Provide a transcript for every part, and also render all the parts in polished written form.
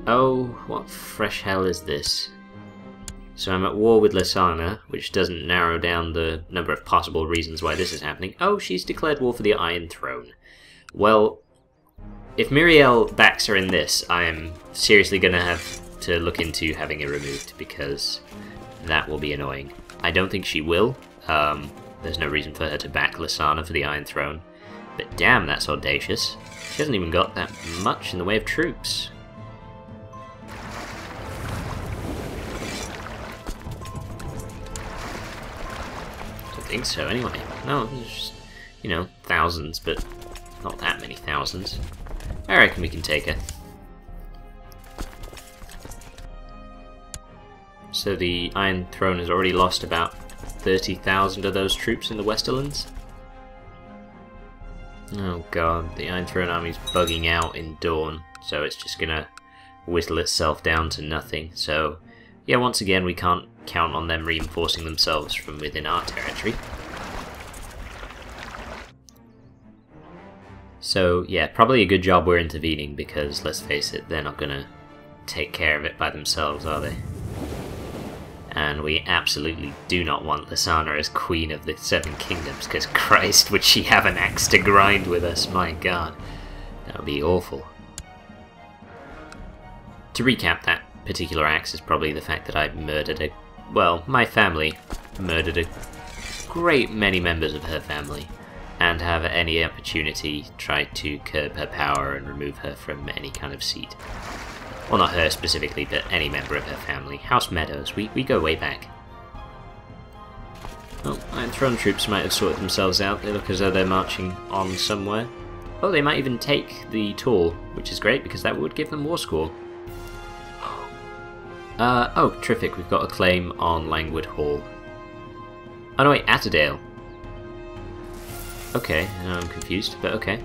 Oh, what fresh hell is this? So I'm at war with Lysana, which doesn't narrow down the number of possible reasons why this is happening. Oh, she's declared war for the Iron Throne. Well, if Miriel backs her in this, I am seriously going to have to look into having her removed, because that will be annoying. I don't think she will. There's no reason for her to back Lysana for the Iron Throne. But damn, that's audacious. She hasn't even got that much in the way of troops. I think so, anyway. No, there's just, you know, thousands, but not that many thousands. I reckon we can take her. So the Iron Throne has already lost about 30,000 of those troops in the Westerlands. Oh god, the Iron Throne army's bugging out in Dawn, so it's just gonna whittle itself down to nothing. So, yeah, once again, we can't count on them reinforcing themselves from within our territory. So, yeah, probably a good job we're intervening, because, let's face it, they're not gonna take care of it by themselves, are they? And we absolutely do not want Lysana as Queen of the Seven Kingdoms, because Christ, would she have an axe to grind with us, my god. That would be awful. To recap, that particular axe is probably the fact that I murdered my family murdered a great many members of her family, and have at any opportunity tried to curb her power and remove her from any kind of seat. Well, not her specifically, but any member of her family. House Meadows, we go way back. Oh, Iron Throne troops might have sorted themselves out. They look as though they're marching on somewhere. Oh, they might even take the Tall, which is great, because that would give them war score. Oh, terrific, we've got a claim on Langwood Hall. Oh no, wait, Atterdale. Okay, now I'm confused, but okay.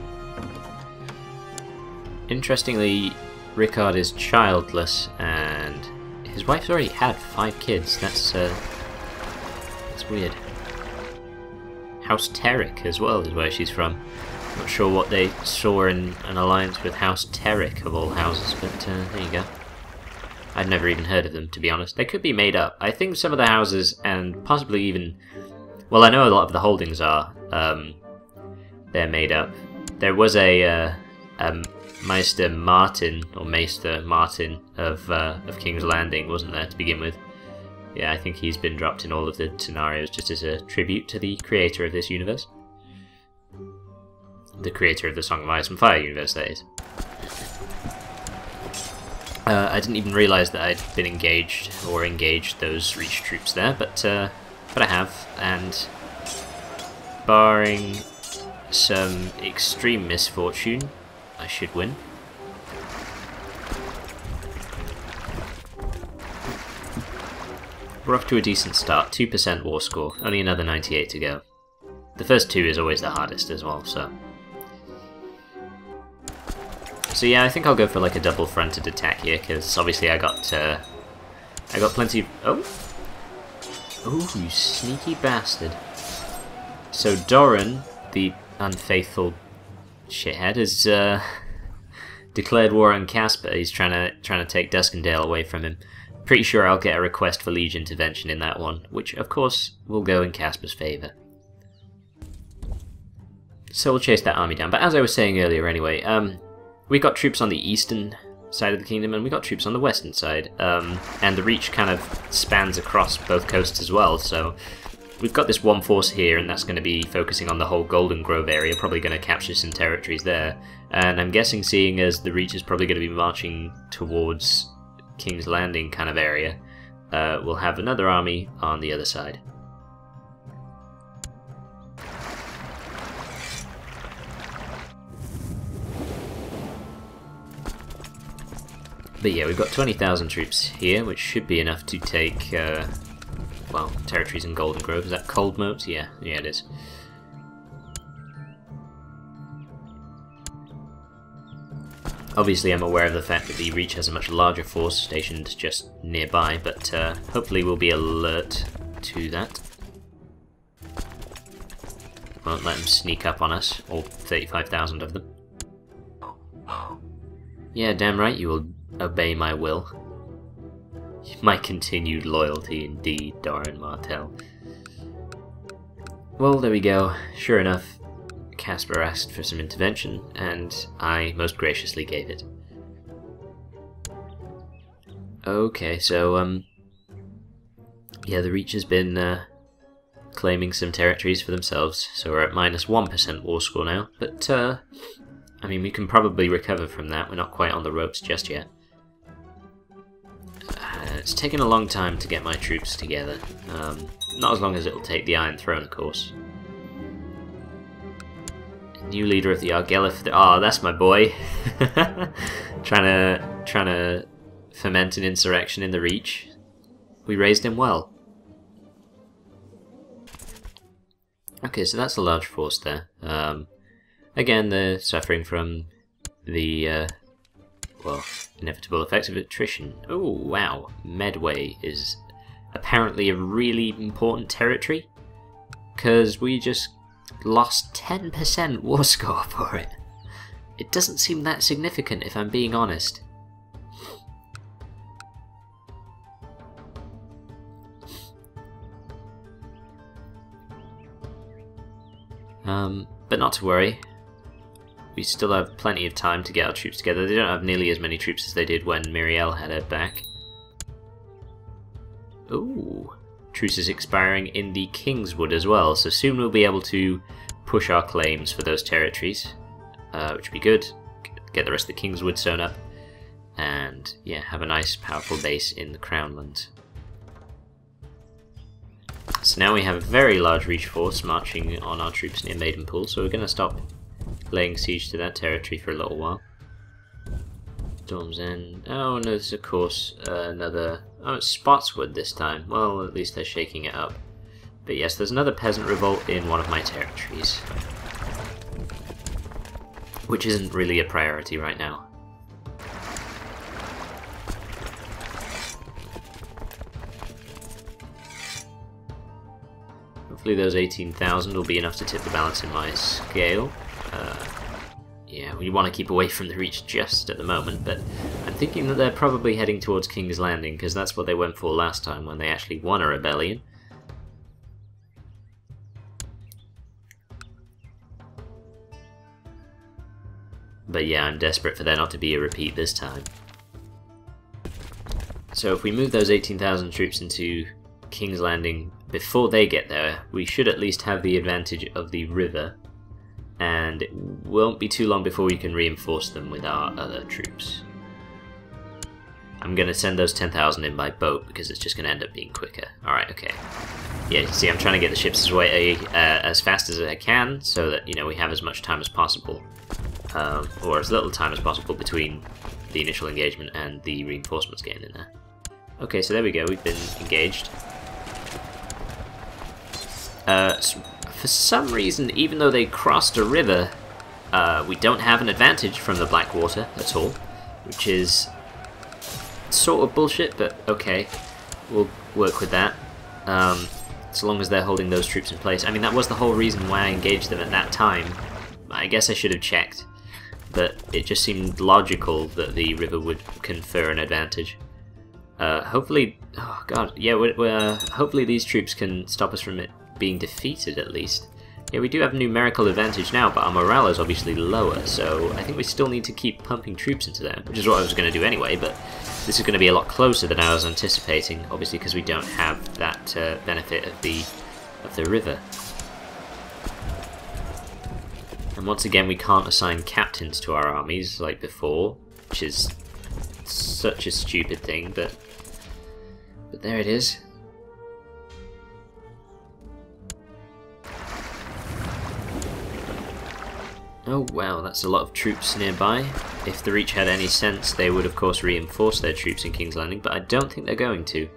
Interestingly, Rickard is childless, and his wife's already had 5 kids. That's weird. House Terrick as well is where she's from. Not sure what they saw in an alliance with House Terrick of all houses, but there you go. I'd never even heard of them, to be honest. They could be made up. I think some of the houses, and possibly even... Well, I know a lot of the holdings are. They're made up. There was a Maester Martin of King's Landing, wasn't there, to begin with? Yeah, I think he's been dropped in all of the scenarios just as a tribute to the creator of this universe. The creator of the Song of Ice and Fire universe, that is. I didn't even realise that I'd been engaged those Reach troops there, but I have, and barring some extreme misfortune, I should win. We're off to a decent start, 2% war score, only another 98 to go. The first 2 is always the hardest as well, so... So yeah, I think I'll go for like a double-fronted attack here, because obviously I got plenty of... Oh! Oh, you sneaky bastard. So Doran, the unfaithful shithead, has declared war on Casper. He's trying to take Duskendale away from him. Pretty sure I'll get a request for liege intervention in that one, which of course will go in Casper's favour. So we'll chase that army down. But as I was saying earlier anyway, we got troops on the eastern side of the kingdom and we got troops on the western side. And the Reach kind of spans across both coasts as well, so we've got this one force here, and that's going to be focusing on the whole Golden Grove area, probably going to capture some territories there. And I'm guessing, seeing as the Reach is probably going to be marching towards King's Landing kind of area, we'll have another army on the other side. But yeah, we've got 20,000 troops here, which should be enough to take, well, territories in Golden Grove. Is that Cold Moat? Yeah, it is. Obviously I'm aware of the fact that the Reach has a much larger force stationed just nearby, but hopefully we'll be alert to that. Won't let them sneak up on us, all 35,000 of them. Yeah, damn right you will obey my will. My continued loyalty indeed, Doran Martell. Well, there we go. Sure enough, Caspar asked for some intervention, and I most graciously gave it. Okay, so, yeah, the Reach has been, claiming some territories for themselves, so we're at minus 1% war score now, but, I mean, we can probably recover from that. We're not quite on the ropes just yet. It's taken a long time to get my troops together. Not as long as it'll take the Iron Throne, of course. New leader of the Argelith. Oh, that's my boy. trying to foment an insurrection in the Reach. We raised him well. Okay, so that's a large force there. Again, they're suffering from the well, inevitable effects of attrition. Oh, wow. Medway is apparently a really important territory, because we just lost 10% war score for it. It doesn't seem that significant, if I'm being honest. But not to worry. We still have plenty of time to get our troops together. They don't have nearly as many troops as they did when Miriel had her back. Ooh. Truce is expiring in the Kingswood as well, so soon we'll be able to push our claims for those territories, which would be good. Get the rest of the Kingswood sewn up, and yeah, have a nice powerful base in the Crownlands. So now we have a very large Reach force marching on our troops near Maidenpool, so we're going to stop laying siege to that territory for a little while. Storm's End. Oh no, this is of course another... Oh, it's Spotswood this time. Well, at least they're shaking it up. But yes, there's another peasant revolt in one of my territories, which isn't really a priority right now. Hopefully those 18,000 will be enough to tip the balance in my scale. Yeah, we want to keep away from the Reach just at the moment, but I'm thinking that they're probably heading towards King's Landing, because that's what they went for last time when they actually won a rebellion. But yeah, I'm desperate for there not to be a repeat this time. So if we move those 18,000 troops into King's Landing before they get there, we should at least have the advantage of the river, and it won't be too long before we can reinforce them with our other troops. I'm going to send those 10,000 in by boat because it's just going to end up being quicker. Alright, okay. Yeah, you see I'm trying to get the ships away as fast as I can so that, you know, we have as much time as possible. Or as little time as possible between the initial engagement and the reinforcements getting in there. Okay, so there we go, we've been engaged. For some reason, even though they crossed a river, we don't have an advantage from the Blackwater at all, which is sort of bullshit, but okay, we'll work with that, so long as they're holding those troops in place. I mean, that was the whole reason why I engaged them at that time. I guess I should have checked, but it just seemed logical that the river would confer an advantage. Hopefully, oh god, yeah, hopefully these troops can stop us from it being defeated at least. Yeah, we do have numerical advantage now, but our morale is obviously lower, so I think we still need to keep pumping troops into there, which is what I was going to do anyway, but this is going to be a lot closer than I was anticipating, obviously because we don't have that benefit of the river. And once again, we can't assign captains to our armies like before, which is such a stupid thing, but there it is. Oh wow, that's a lot of troops nearby. If the Reach had any sense, they would of course reinforce their troops in King's Landing, but I don't think they're going to.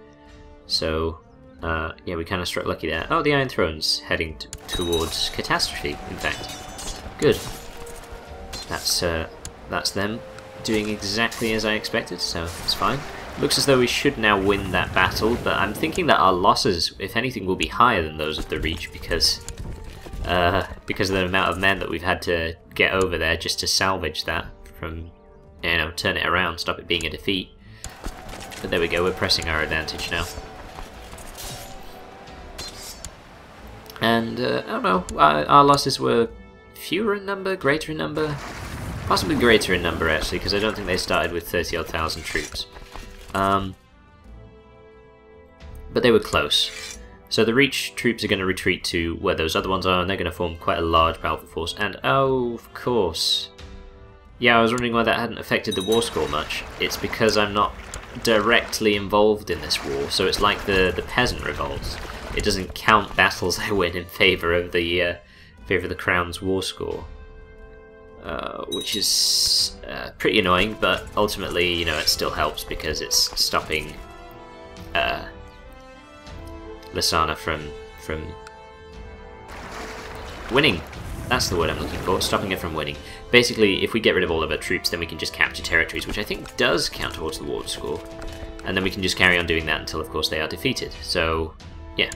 So, yeah, we kind of struck lucky there. Oh, the Iron Throne's heading towards catastrophe, in fact. Good. That's them doing exactly as I expected, so it's fine. Looks as though we should now win that battle, but I'm thinking that our losses, if anything, will be higher than those of the Reach, because of the amount of men that we've had to get over there just to salvage that from you know, turn it around, stop it being a defeat. But there we go, we're pressing our advantage now. And, I don't know, our losses were fewer in number, greater in number? Possibly greater in number, actually, because I don't think they started with 30-odd thousand troops. But they were close. So the Reach troops are going to retreat to where those other ones are, and they're going to form quite a large powerful force. And, oh, of course. Yeah, I was wondering why that hadn't affected the war score much. It's because I'm not directly involved in this war, so it's like the peasant revolts. It doesn't count battles I win in favour of the Crown's war score. Which is pretty annoying, but ultimately, you know, it still helps because it's stopping Lysana from winning. That's the word I'm looking for, stopping her from winning. Basically, if we get rid of all of her troops, then we can just capture territories, which I think does count towards the war score. And then we can just carry on doing that until, of course, they are defeated. So, yeah,